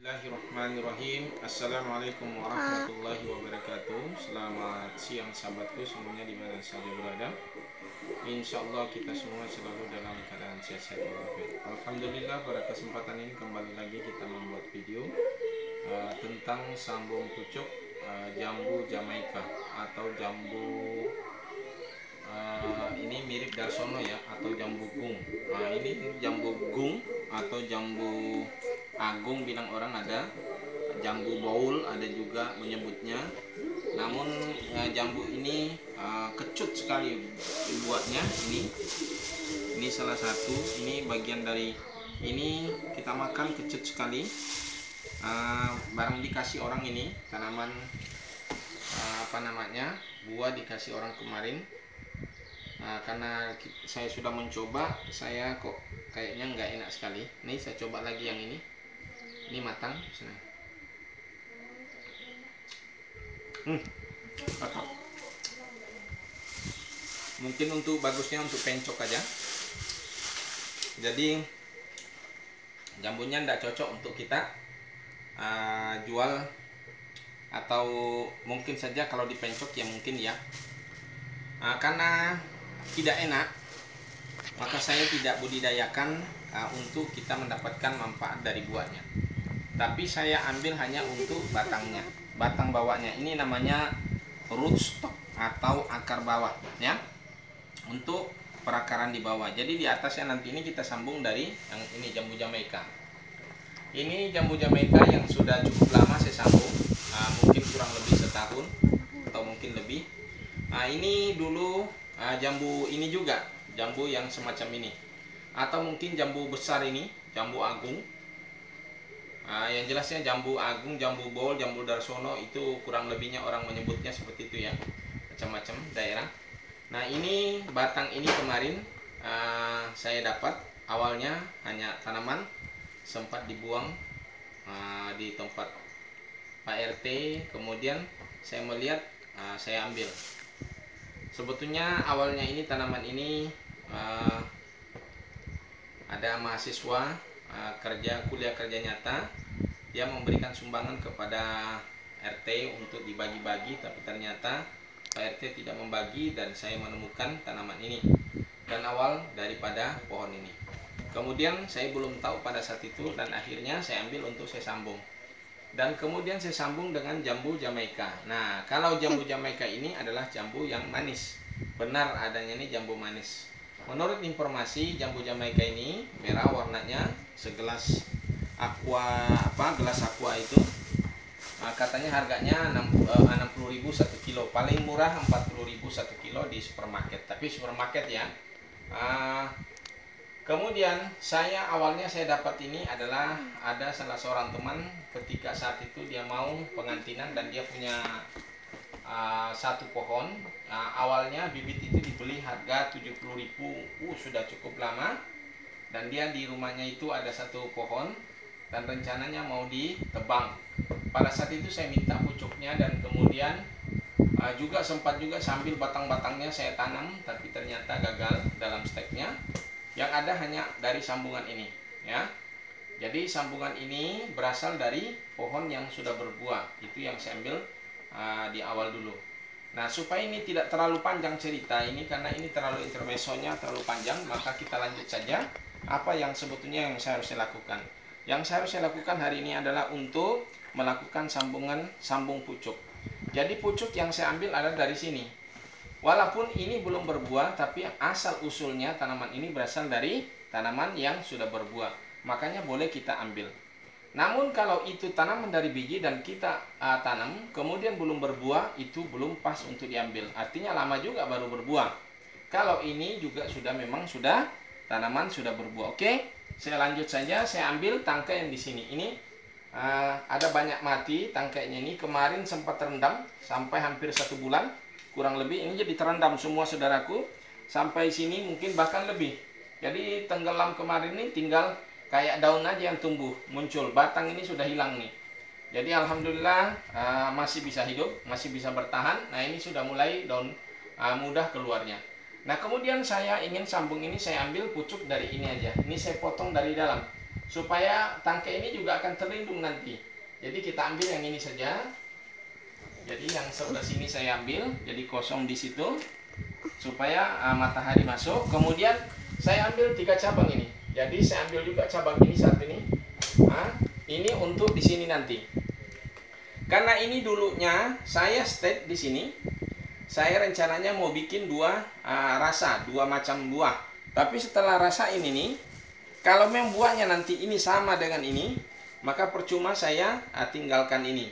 Bismillahirrahmanirrahim. Assalamualaikum warahmatullahi wabarakatuh. Selamat siang sahabatku semuanya dimana saja berada. Insya Allah kita semua selalu dalam keadaan sehat walafiat. Alhamdulillah, pada kesempatan ini kembali lagi kita membuat video tentang sambung pucuk jambu Jamaika atau jambu ini mirip darsono ya, atau jambu gung. Ini jambu gung atau jambu agung bilang orang, ada jambu baul ada juga menyebutnya. Namun jambu ini kecut sekali dibuatnya. Ini salah satu, ini bagian dari ini kita makan kecut sekali. Barang dikasih orang ini tanaman buah dikasih orang kemarin. Karena saya sudah mencoba, saya kok kayaknya nggak enak sekali. Nih saya coba lagi yang ini matang. Mungkin untuk bagusnya untuk pencok aja. Jadi jambunya ndak cocok untuk kita jual, atau mungkin saja kalau dipencok ya mungkin ya. Karena tidak enak, maka saya tidak budidayakan untuk kita mendapatkan manfaat dari buahnya. Tapi saya ambil hanya untuk batangnya, batang bawahnya. Ini namanya rootstock atau akar bawah ya, untuk perakaran di bawah. Jadi di atasnya nanti ini kita sambung dari yang ini jambu Jamaika. Ini jambu Jamaika yang sudah cukup lama saya sambung, mungkin kurang lebih setahun atau mungkin lebih. Ini dulu jambu ini juga, jambu yang semacam ini, atau mungkin jambu besar ini, jambu agung. Yang jelasnya jambu agung, jambu bol, jambu darsono, itu kurang lebihnya orang menyebutnya seperti itu ya, macam-macam daerah. Nah ini batang ini kemarin saya dapat, awalnya hanya tanaman, sempat dibuang di tempat Pak RT. Kemudian saya melihat, saya ambil. Sebetulnya awalnya ini tanaman ini ada mahasiswa kuliah kerja nyata, dia memberikan sumbangan kepada RT untuk dibagi-bagi, tapi ternyata Pak RT tidak membagi dan saya menemukan tanaman ini dan awal daripada pohon ini. Kemudian saya belum tahu pada saat itu dan akhirnya saya ambil untuk saya sambung. Dan kemudian saya sambung dengan jambu Jamaika. Nah, kalau jambu Jamaika ini adalah jambu yang manis. Benar adanya ini jambu manis. Menurut informasi, jambu Jamaika ini merah warnanya, segelas gelas aqua itu katanya harganya 60.000 1 kilo. Paling murah 40.000 1 kilo di supermarket. Tapi supermarket ya. Kemudian awalnya saya dapat ini adalah ada salah seorang teman, ketika saat itu dia mau pengantinan dan dia punya satu pohon. Awalnya bibit itu dibeli harga 70.000, sudah cukup lama. Dan dia di rumahnya itu ada satu pohon dan rencananya mau ditebang. Pada saat itu saya minta pucuknya dan kemudian sempat juga sambil batang-batangnya saya tanam, tapi ternyata gagal dalam steknya. Yang ada hanya dari sambungan ini ya. Jadi sambungan ini berasal dari pohon yang sudah berbuah. Itu yang saya ambil di awal dulu. Nah, supaya ini tidak terlalu panjang cerita ini, karena ini terlalu intermezzonya terlalu panjang, maka kita lanjut saja apa yang sebetulnya yang saya harus lakukan. Yang saya harus lakukan hari ini adalah untuk melakukan sambung pucuk. Jadi pucuk yang saya ambil adalah dari sini. Walaupun ini belum berbuah, tapi asal usulnya tanaman ini berasal dari tanaman yang sudah berbuah. Makanya boleh kita ambil. Namun kalau itu tanaman dari biji dan kita tanam, kemudian belum berbuah, itu belum pas untuk diambil. Artinya lama juga baru berbuah. Kalau ini juga memang sudah tanaman sudah berbuah. Oke, saya lanjut saja. Saya ambil tangkai yang di sini. Ini ada banyak mati tangkainya ini. Kemarin sempat terendam sampai hampir 1 bulan. Kurang lebih ini jadi terendam semua saudaraku, sampai sini mungkin bahkan lebih. Jadi tenggelam kemarin ini, tinggal kayak daun aja yang tumbuh muncul, batang ini sudah hilang nih. Jadi alhamdulillah masih bisa hidup, masih bisa bertahan. Nah ini sudah mulai daun mudah keluarnya. Nah kemudian saya ingin sambung ini, saya ambil pucuk dari ini aja. Ini saya potong dari dalam. supaya tangkai ini juga akan terlindung nanti. Jadi kita ambil yang ini saja. Jadi yang sebelah sini saya ambil, jadi kosong di situ supaya matahari masuk. Kemudian saya ambil 3 cabang ini. Jadi saya ambil juga cabang ini satu ini. Ini untuk di sini nanti. Karena ini dulunya saya state di sini. Saya rencananya mau bikin 2 rasa, 2 macam buah. Tapi setelah rasa ini nih, kalau memang buahnya nanti ini sama dengan ini, maka percuma saya tinggalkan ini.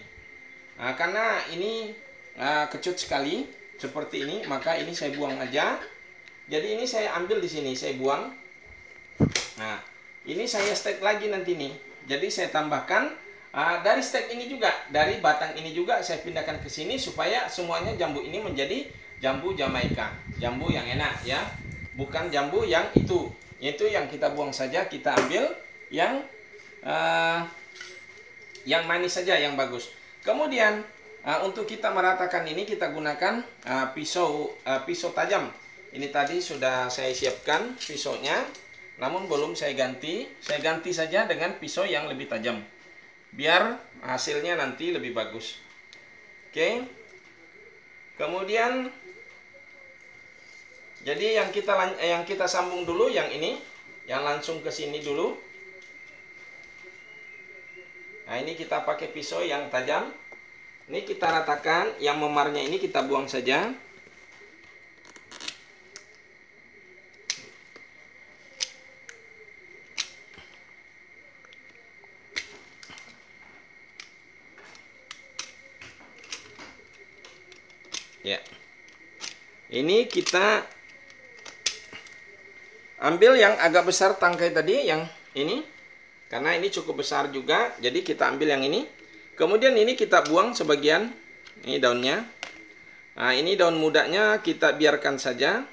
Karena ini kecut sekali seperti ini, maka ini saya buang aja. Jadi ini saya ambil di sini, saya buang. Nah, ini saya stek lagi nanti nih. Jadi saya tambahkan dari stek ini juga, dari batang ini juga saya pindahkan ke sini supaya semuanya jambu ini menjadi jambu Jamaika, jambu yang enak ya, bukan jambu yang itu yang kita buang saja, kita ambil yang manis saja, yang bagus. Kemudian untuk kita meratakan ini kita gunakan pisau tajam. Ini tadi sudah saya siapkan pisaunya, namun belum saya ganti. Saya ganti saja dengan pisau yang lebih tajam, biar hasilnya nanti lebih bagus. Oke. Kemudian jadi yang kita sambung dulu yang ini, yang langsung ke sini dulu. Nah, ini kita pakai pisau yang tajam. Ini kita ratakan, yang memarnya ini kita buang saja. Ya. Ini kita ambil yang agak besar tangkai tadi, yang ini. Karena ini cukup besar juga, jadi kita ambil yang ini. Kemudian ini kita buang sebagian. Ini daunnya. Nah, ini daun mudanya kita biarkan saja.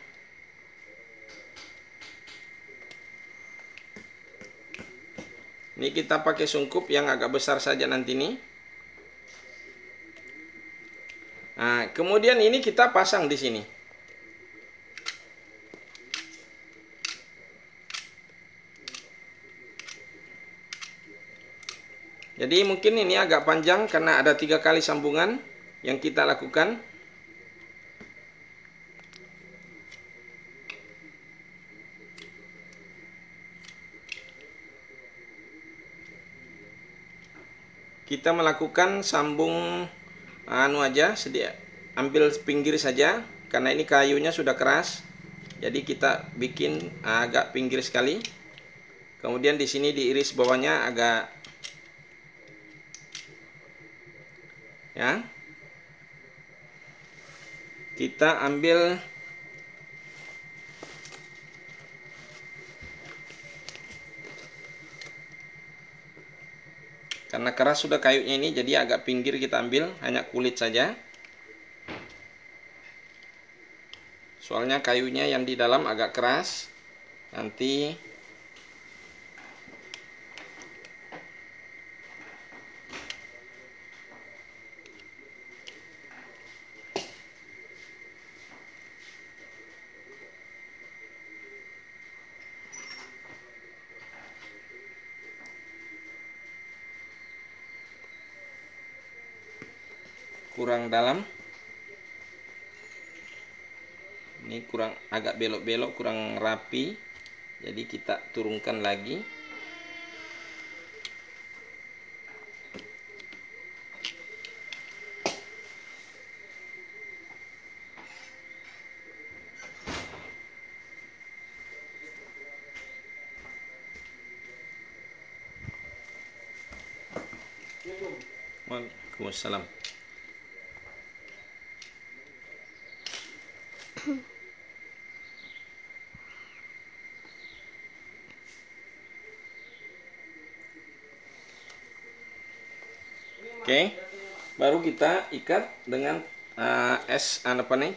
Ini kita pakai sungkup yang agak besar saja nanti nih. Nah, kemudian ini kita pasang di sini. Jadi mungkin ini agak panjang karena ada 3 kali sambungan yang kita lakukan. Kita melakukan sambung aja, ambil pinggir saja karena ini kayunya sudah keras. Jadi kita bikin agak pinggir sekali. Kemudian di sini diiris bawahnya agak ya. Kita ambil karena keras sudah kayunya ini, jadi agak pinggir kita ambil, hanya kulit saja. Soalnya kayunya yang di dalam agak keras. Nanti kurang dalam, ini kurang, agak belok-belok, kurang rapi, jadi kita turunkan lagi. Waalaikumsalam. Oke, baru kita ikat dengan es,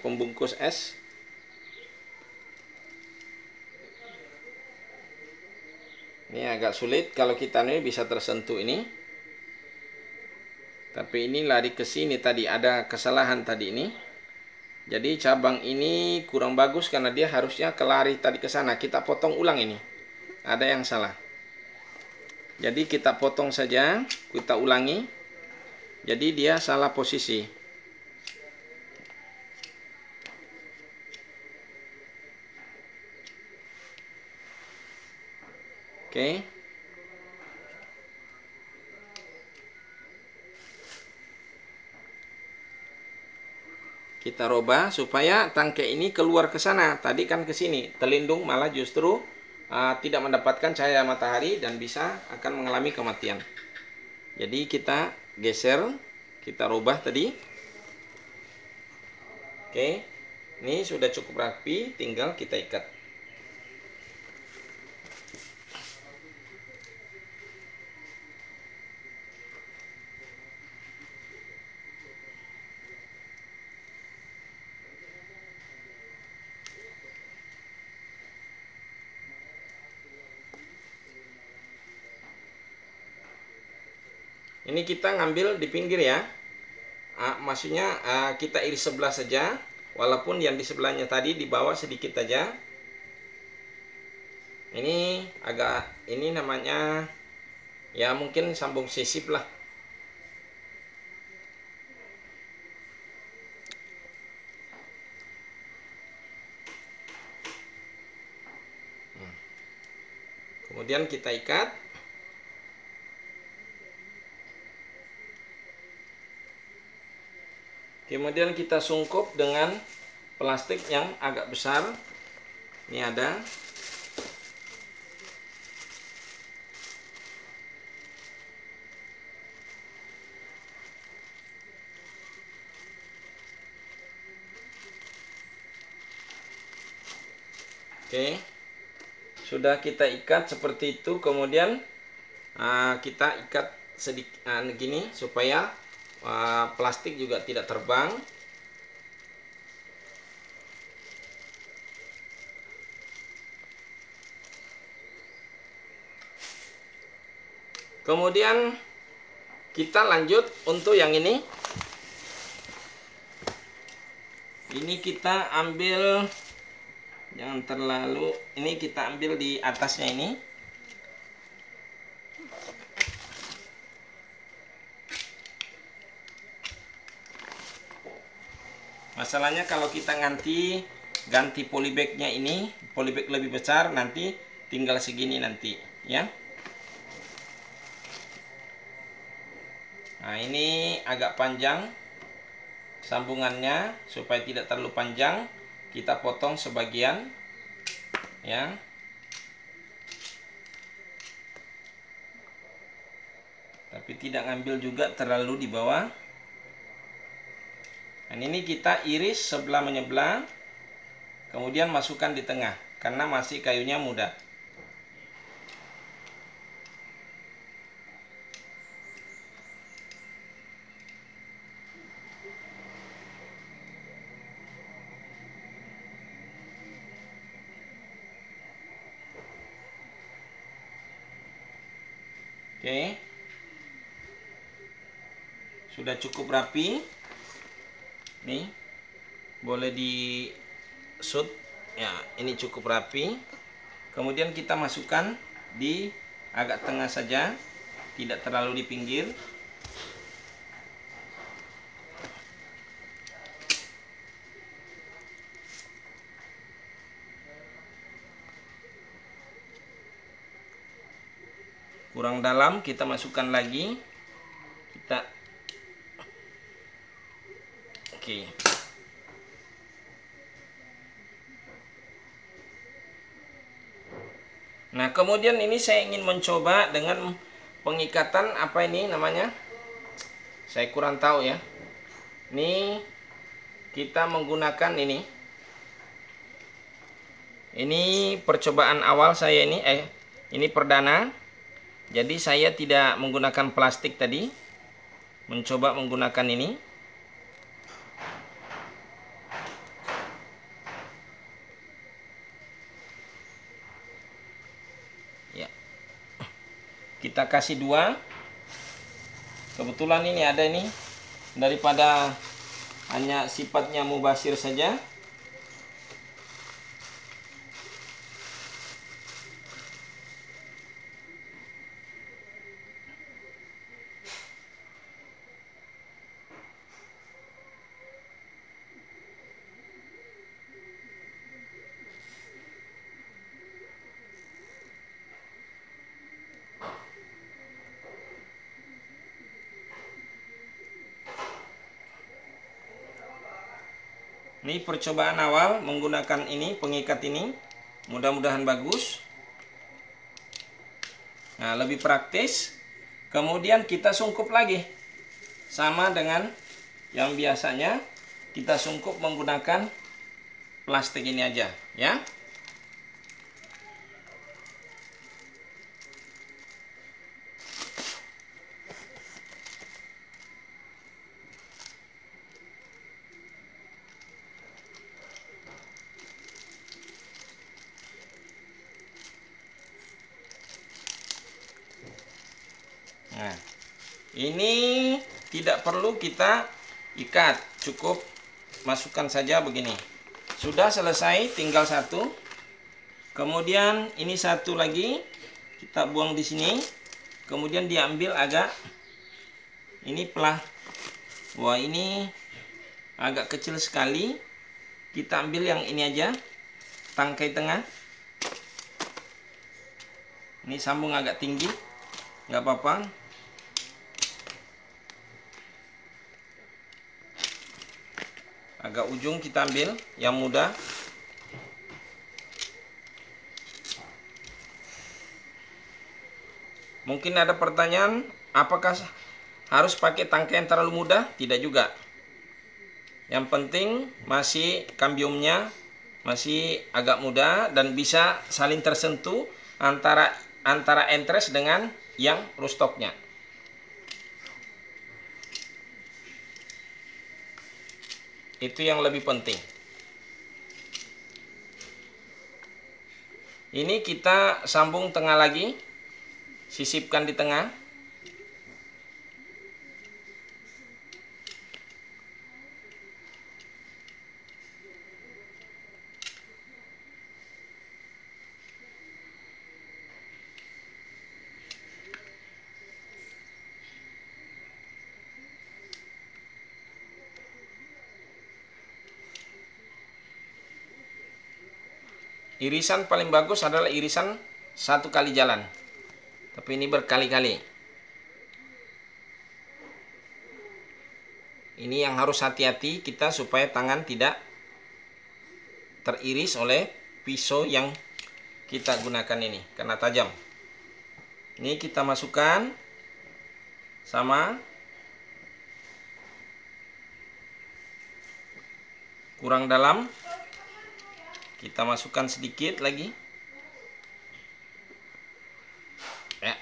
pembungkus es. Ini agak sulit kalau kita nih bisa tersentuh ini. Tapi ini lari ke sini tadi, ada kesalahan tadi ini. Jadi cabang ini kurang bagus karena dia harusnya kelari tadi ke sana. Kita potong ulang ini. Ada yang salah. Jadi kita potong saja, kita ulangi. Jadi dia salah posisi. Oke. Kita robah supaya tangkai ini keluar ke sana. Tadi kan ke sini, terlindung, malah justru tidak mendapatkan cahaya matahari dan bisa akan mengalami kematian. Jadi kita geser, kita robah tadi. Oke, ini sudah cukup rapi, tinggal kita ikat. Ini kita ngambil di pinggir ya. Maksudnya kita iris sebelah saja. Walaupun yang di sebelahnya tadi di bawah sedikit aja. Ini agak, ini namanya ya mungkin sambung sisip lah. Kemudian kita ikat. Kemudian kita sungkup dengan plastik yang agak besar. Ini ada. Oke. Sudah kita ikat seperti itu. Kemudian kita ikat sedikit gini supaya plastik juga tidak terbang. Kemudian kita lanjut untuk yang ini. Ini kita ambil, jangan terlalu, ini kita ambil di atasnya ini. Masalahnya kalau kita ganti polybagnya ini, polybag lebih besar, nanti tinggal segini nanti ya. Nah ini agak panjang sambungannya, supaya tidak terlalu panjang kita potong sebagian ya. Tapi tidak ngambil juga terlalu di bawah. Dan ini kita iris sebelah menyebelah, kemudian masukkan di tengah, karena masih kayunya muda. Oke. Sudah cukup rapi. Nih, boleh di shoot ya, ini cukup rapi. Kemudian kita masukkan di agak tengah saja, tidak terlalu di pinggir. Kurang dalam kita masukkan lagi. Kita oke. Nah, kemudian ini saya ingin mencoba dengan pengikatan apa ini namanya? Saya kurang tahu ya. Ini kita menggunakan ini. Ini percobaan awal saya ini, ini perdana. Jadi saya tidak menggunakan plastik tadi. Mencoba menggunakan ini. Kita kasih 2. Kebetulan ini ada ini, daripada hanya sifatnya mubasir saja. Ini percobaan awal menggunakan ini, pengikat ini. Mudah-mudahan bagus. Nah, lebih praktis. Kemudian kita sungkup lagi. Sama dengan yang biasanya kita sungkup menggunakan plastik ini aja, ya. Nah, ini tidak perlu kita ikat, cukup masukkan saja begini. Sudah selesai, tinggal satu. Kemudian ini satu lagi kita buang di sini. Kemudian diambil agak ini pelah. Wah, ini agak kecil sekali. Kita ambil yang ini aja, tangkai tengah. Ini sambung agak tinggi, nggak apa-apa. Agak ujung kita ambil yang mudah. Mungkin ada pertanyaan, apakah harus pakai tangkai yang terlalu mudah? Tidak juga. Yang penting masih kambiumnya masih agak mudah dan bisa saling tersentuh antara entres dengan yang rootstocknya. Itu yang lebih penting. Ini kita sambung tengah lagi. Sisipkan di tengah. Irisan paling bagus adalah irisan satu kali jalan. Tapi ini berkali-kali. Ini yang harus hati-hati kita supaya tangan tidak teriris oleh pisau yang kita gunakan ini karena tajam. Ini kita masukkan sama. Kurang dalam. Kita masukkan sedikit lagi. Ya.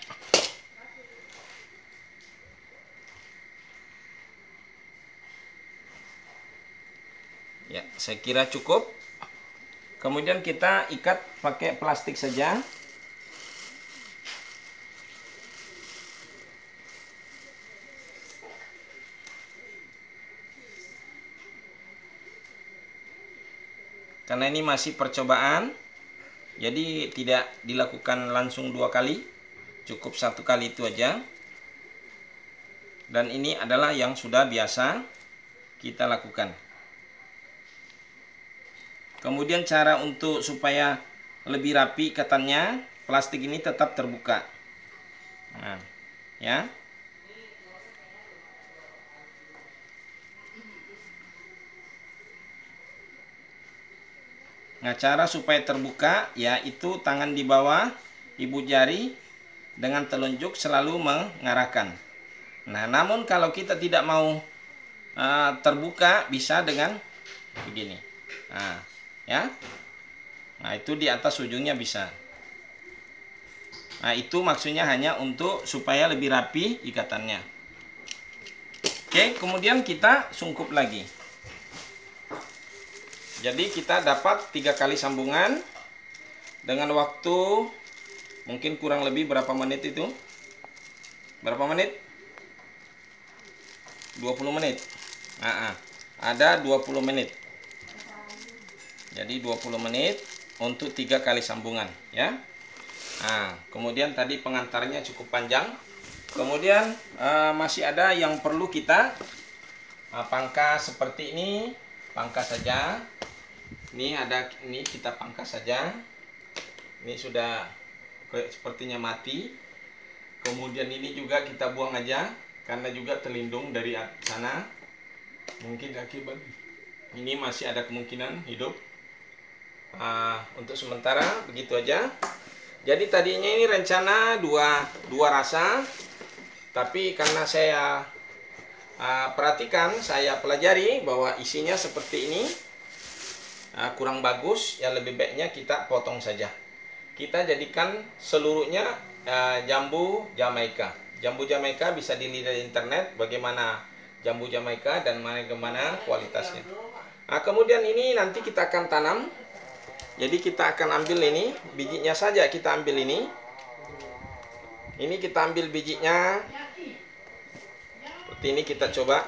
Ya, saya kira cukup. Kemudian kita ikat pakai plastik saja. Karena ini masih percobaan, jadi tidak dilakukan langsung 2 kali, cukup 1 kali itu aja. Dan ini adalah yang sudah biasa kita lakukan. Kemudian cara untuk supaya lebih rapi ikatannya, plastik ini tetap terbuka. Nah, ya. Nah, cara supaya terbuka yaitu tangan di bawah ibu jari dengan telunjuk selalu mengarahkan. Nah, namun kalau kita tidak mau terbuka bisa dengan begini. Nah, ya. Nah, itu di atas ujungnya bisa. Nah, itu maksudnya hanya untuk supaya lebih rapi ikatannya. Oke, kemudian kita sungkup lagi. Jadi kita dapat 3 kali sambungan dengan waktu mungkin kurang lebih berapa menit itu? Berapa menit? 20 menit. Ada 20 menit. Jadi 20 menit untuk 3 kali sambungan, ya. Nah, kemudian tadi pengantarnya cukup panjang. Kemudian masih ada yang perlu kita pangkas seperti ini. Pangkas saja. Ini kita pangkas saja. Ini sudah sepertinya mati. Kemudian ini juga kita buang aja karena juga terlindung dari sana. Mungkin kaki babi. ini masih ada kemungkinan hidup. Untuk sementara begitu aja. Jadi tadinya ini rencana dua rasa, tapi karena saya perhatikan, saya pelajari bahwa isinya seperti ini kurang bagus, ya lebih baiknya kita potong saja. Kita jadikan seluruhnya jambu Jamaika. Jambu Jamaika bisa dilihat di internet bagaimana jambu Jamaika dan bagaimana kualitasnya. Kemudian ini nanti kita akan tanam. Jadi kita akan ambil ini, bijinya saja kita ambil ini. Ini kita ambil bijinya. Seperti ini kita coba.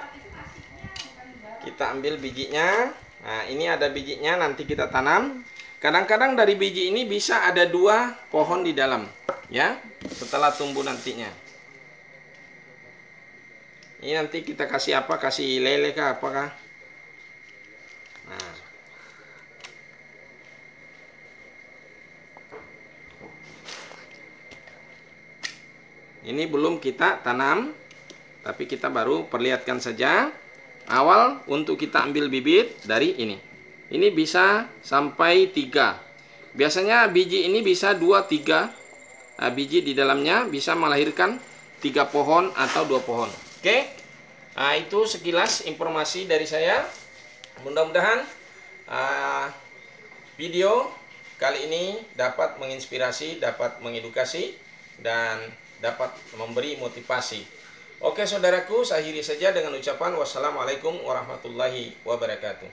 Kita ambil bijinya. Nah, ini ada bijinya, nanti kita tanam. Kadang-kadang dari biji ini bisa ada 2 pohon di dalam, ya, setelah tumbuh nantinya. Ini nanti kita kasih apa? Kasih lele kah? Apakah? Nah. Ini belum kita tanam, tapi kita baru perlihatkan saja. Awal untuk kita ambil bibit dari ini. Ini bisa sampai 3. Biasanya biji ini bisa 2-3 biji di dalamnya, bisa melahirkan 3 pohon atau 2 pohon. Oke. Nah, itu sekilas informasi dari saya. Mudah-mudahan video kali ini dapat menginspirasi, dapat mengedukasi, dan dapat memberi motivasi. Oke saudaraku, saya akhiri saja dengan ucapan wassalamualaikum warahmatullahi wabarakatuh.